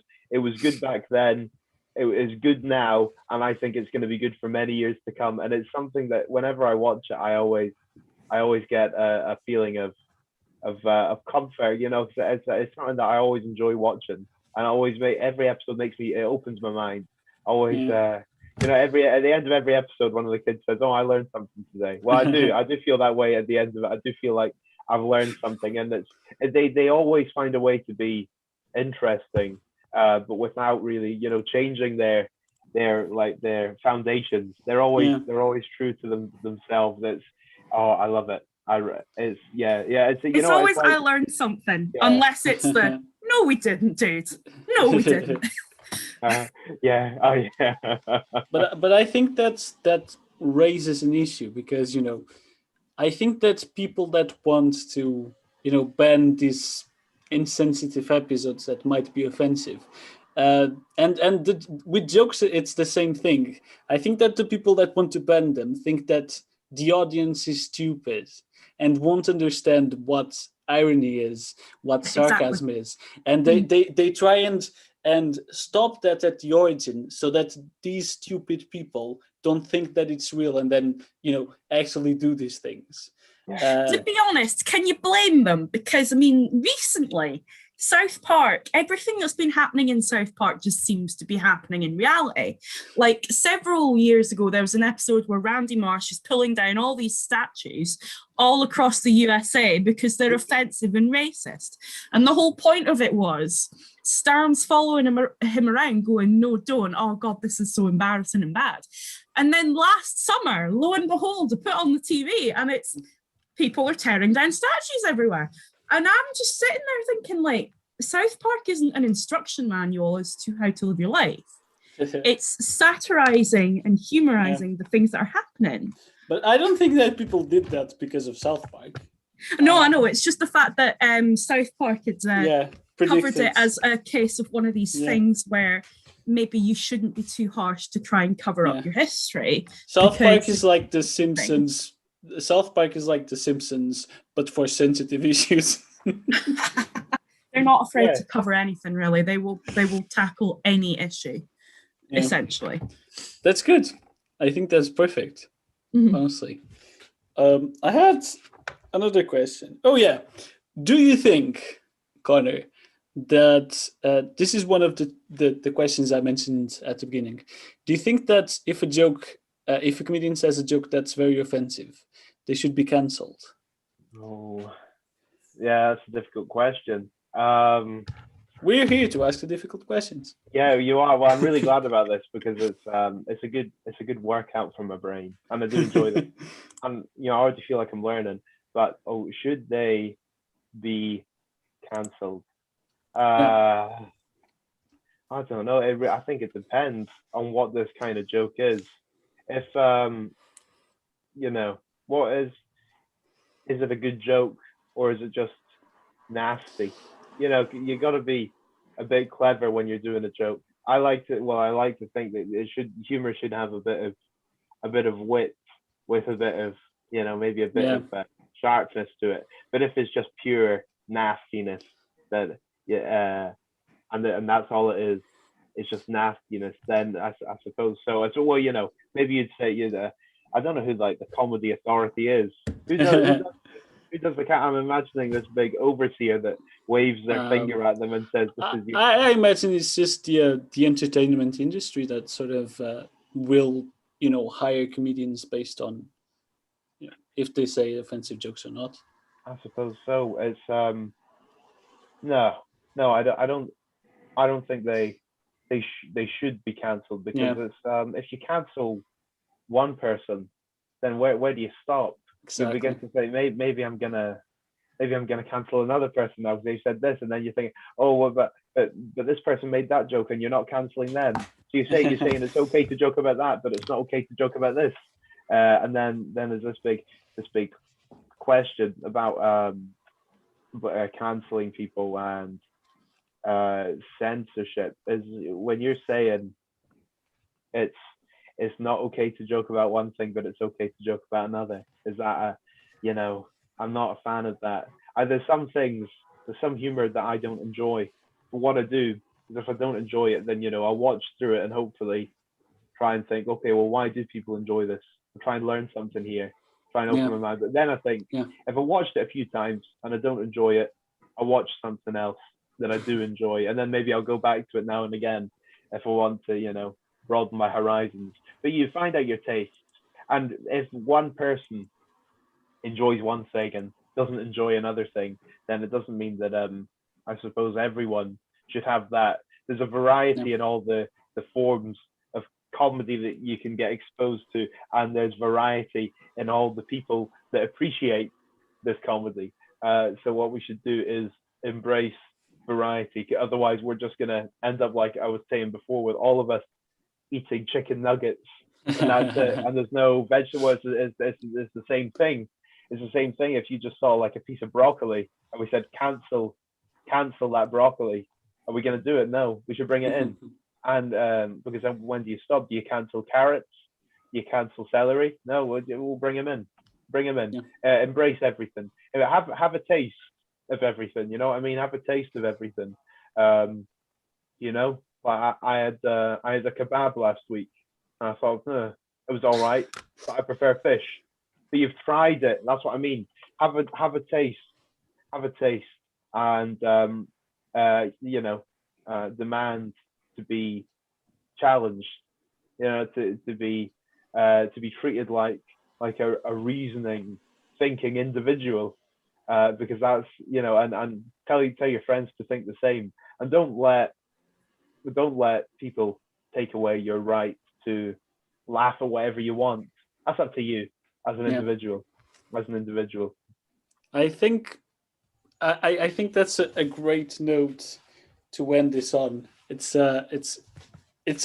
good back then. It is good now, and I think it's going to be good for many years to come. And it's something that whenever I watch it, I always get a feeling of comfort. It's something that I always enjoy watching, and every episode it opens my mind. Always You know, at the end of every episode, one of the kids says, "Oh, I learned something today." Well, I do feel that way at the end of it. I do feel like I've learned something, and they always find a way to be interesting, but without really, you know, changing their foundations. They're always true to themselves. I love it. It's It's always I learned something, unless it's the no, we didn't, dude. No, we didn't. But I think that raises an issue because, you know, I think that people that want to, you know, ban these insensitive episodes that might be offensive, with jokes it's the same thing. I think that the people that want to ban them think that the audience is stupid and won't understand what irony is, what sarcasm is, and they try and stop that at the origin so that these stupid people don't think that it's real and then, you know, actually do these things. To be honest, can you blame them? Because, I mean, recently, South Park, everything that's been happening in South Park just seems to be happening in reality. Like several years ago, there was an episode where Randy Marsh is pulling down all these statues all across the USA because they're offensive and racist. And the whole point of it was Starm's following him around going, no, don't. Oh, God, this is so embarrassing and bad. And then last summer, lo and behold, I put on the TV and it's people are tearing down statues everywhere. And I'm just sitting there thinking, like, South Park isn't an instruction manual as to how to live your life. It's satirizing and humorizing the things that are happening. But I don't think that people did that because of South Park. No, I know. It's just the fact that South Park had covered it as a case of one of these things where maybe you shouldn't be too harsh to try and cover up your history. South Park is like The Simpsons. South Park is like The Simpsons, but for sensitive issues. They're not afraid to cover anything, really. They will tackle any issue, essentially. That's good. I think that's perfect, honestly. I had another question. Oh, yeah. Do you think, Connor, that this is one of the questions I mentioned at the beginning. Do you think that if a comedian says a joke that's very offensive, they should be cancelled? Oh, yeah, that's a difficult question. We're here to ask the difficult questions. Yeah, you are. Well, I'm really glad about this because it's a good workout for my brain, and I do enjoy this. And I already feel like I'm learning. But should they be cancelled? I don't know. I think it depends on what this kind of joke is. If what is it a good joke or is it just nasty? You got to be a bit clever when you're doing a joke. I like to think that humor should have a bit of wit with a bit of maybe a bit of sharpness to it. But if it's just pure nastiness, that and that's all it is. It's just nastiness. Then I suppose so. Maybe you'd say I don't know who like the comedy authority is. Who does the cat? I'm imagining this big overseer that waves their finger at them and says, "This is your." I imagine it's just the entertainment industry that sort of will hire comedians based on if they say offensive jokes or not. I suppose so. It's no, I don't think they should be cancelled because it's if you cancel one person, then where do you stop? Exactly. You begin to say maybe I'm gonna cancel another person now because they said this, and then you think, but this person made that joke and you're not cancelling them. So you're saying it's okay to joke about that, but it's not okay to joke about this. And then there's this big question about cancelling people and censorship. Is when you're saying it's not okay to joke about one thing, but it's okay to joke about another. Is that I'm not a fan of that. There's some humor that I don't enjoy. But what I do is if I don't enjoy it, then I'll watch through it and hopefully try and think, okay, well, why do people enjoy this? I'll try and learn something here. Try and open my mind. But then I think if I watched it a few times and I don't enjoy it, I'll watch something else that I do enjoy, and then maybe I'll go back to it now and again if I want to, broaden my horizons. but you find out your tastes. And if one person enjoys one thing and doesn't enjoy another thing, then it doesn't mean that I suppose everyone should have that. There's a variety in all the forms of comedy that you can get exposed to, and there's variety in all the people that appreciate this comedy. So what we should do is embrace variety. Otherwise, we're just gonna end up like I was saying before, with all of us eating chicken nuggets, and that's it. And there's no vegetables. It's the same thing. It's the same thing if you just saw like a piece of broccoli and we said cancel that broccoli. Are we going to do it? No, we should bring it in. And because then when do you stop? Do you cancel carrots? Do you cancel celery? No, we'll bring them in. Bring them in. Yeah. Embrace everything. Have a taste of everything. You know what I mean? Have a taste of everything. You know, like I had a kebab last week, and I thought it was all right, but I prefer fish. But you've tried it. That's what I mean. Have a taste. Have a taste, and you know, demand to be challenged. You know, to be treated like a reasoning, thinking individual, because that's, you know, and tell your friends to think the same, and don't let people take away your right to laugh at whatever you want. That's up to you as an individual. I think that's a great note to end this on. It's a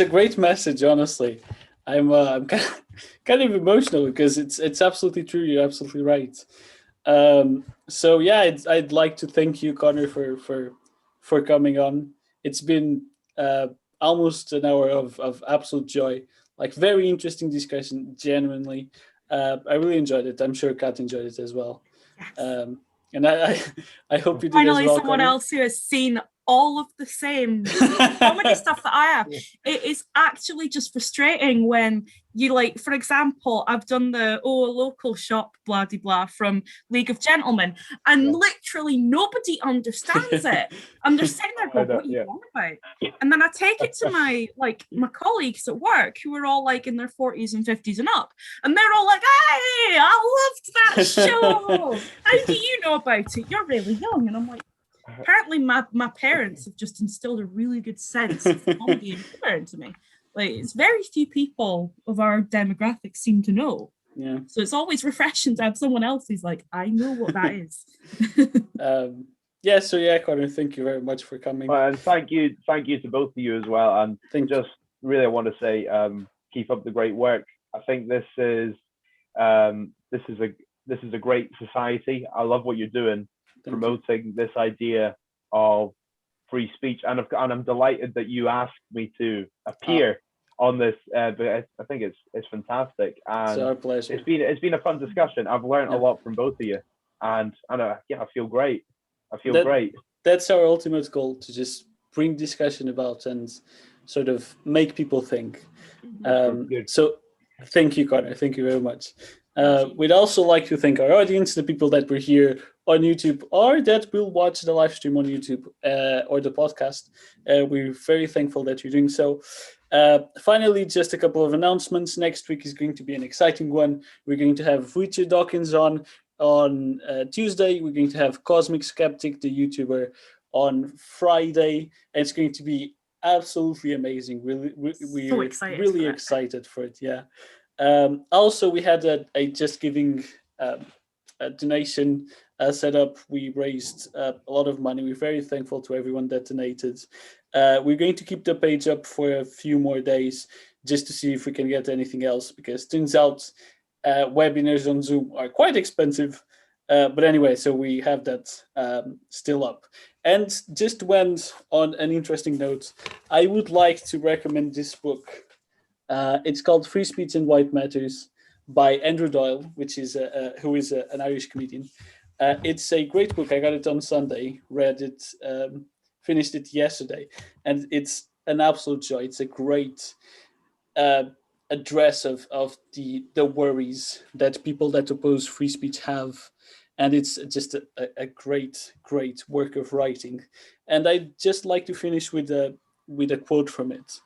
great message, honestly. I'm kind of emotional because it's absolutely true. You're absolutely right. So yeah, I'd like to thank you, Conor, for coming on. It's been almost an hour of absolute joy. Like, very interesting discussion, genuinely. I really enjoyed it. I'm sure Kat enjoyed it as well. Yes. And I hope you did Finally as well, someone Conor. else who has seen all of the same comedy stuff that I have. It is actually just frustrating when you, like, for example, I've done the a local shop blah de blah from League of Gentlemen, and literally nobody understands it. And they're sitting there going, what are you on about? And then I take it to my colleagues at work who are all like in their 40s and 50s and up, and they're all like, hey, I loved that show. How do you know about it? You're really young. And I'm like, apparently my parents have just instilled a really good sense of comedy and humor into me. Like, it's very few people of our demographic seem to know. Yeah. So it's always refreshing to have someone else who's like, I know what that is. So Conor, thank you very much for coming. And thank you to both of you as well. And really, I want to say, keep up the great work. I think this is a great society. I love what you're doing, promoting this idea of free speech, and I'm delighted that you asked me to appear on this. But I think it's fantastic, and it's our pleasure. It's been a fun discussion. I've learned a lot from both of you, and I feel great. Great. That's our ultimate goal, to just bring discussion about and sort of make people think. So thank you, Conor. Thank you very much. We'd also like to thank our audience, the people that were here on YouTube or that will watch the live stream on YouTube or the podcast. We're very thankful that you're doing so. Finally, just a couple of announcements. Next week is going to be an exciting one. We're going to have Richard Dawkins on Tuesday. We're going to have Cosmic Skeptic, the YouTuber, on Friday. And it's going to be absolutely amazing. We're so excited really excited for it. Yeah. Also, we had a Just Giving a donation set up. We raised a lot of money. We're very thankful to everyone that donated. We're going to keep the page up for a few more days just to see if we can get anything else, because turns out webinars on Zoom are quite expensive. But anyway, so we have that still up. And just to end on an interesting note, I would like to recommend this book. It's called Free Speech and White Matters by Andrew Doyle, who is an Irish comedian. It's a great book. I got it on Sunday, read it, finished it yesterday, and it's an absolute joy. It's a great address of the worries that people that oppose free speech have, and it's just a great work of writing. And I'd just like to finish with a quote from it.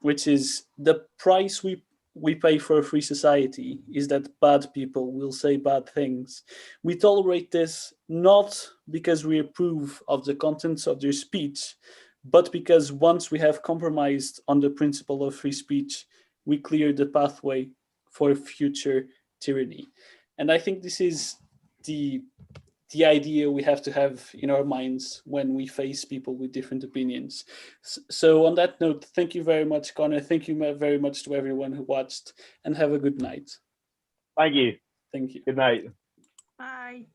which is the price we pay for a free society is that bad people will say bad things. We tolerate this not because we approve of the contents of their speech, but because once we have compromised on the principle of free speech, we clear the pathway for future tyranny. And I think this is the idea we have to have in our minds when we face people with different opinions. So on that note, thank you very much, Conor. Thank you very much to everyone who watched, and have a good night. Thank you. Thank you. Good night. Bye.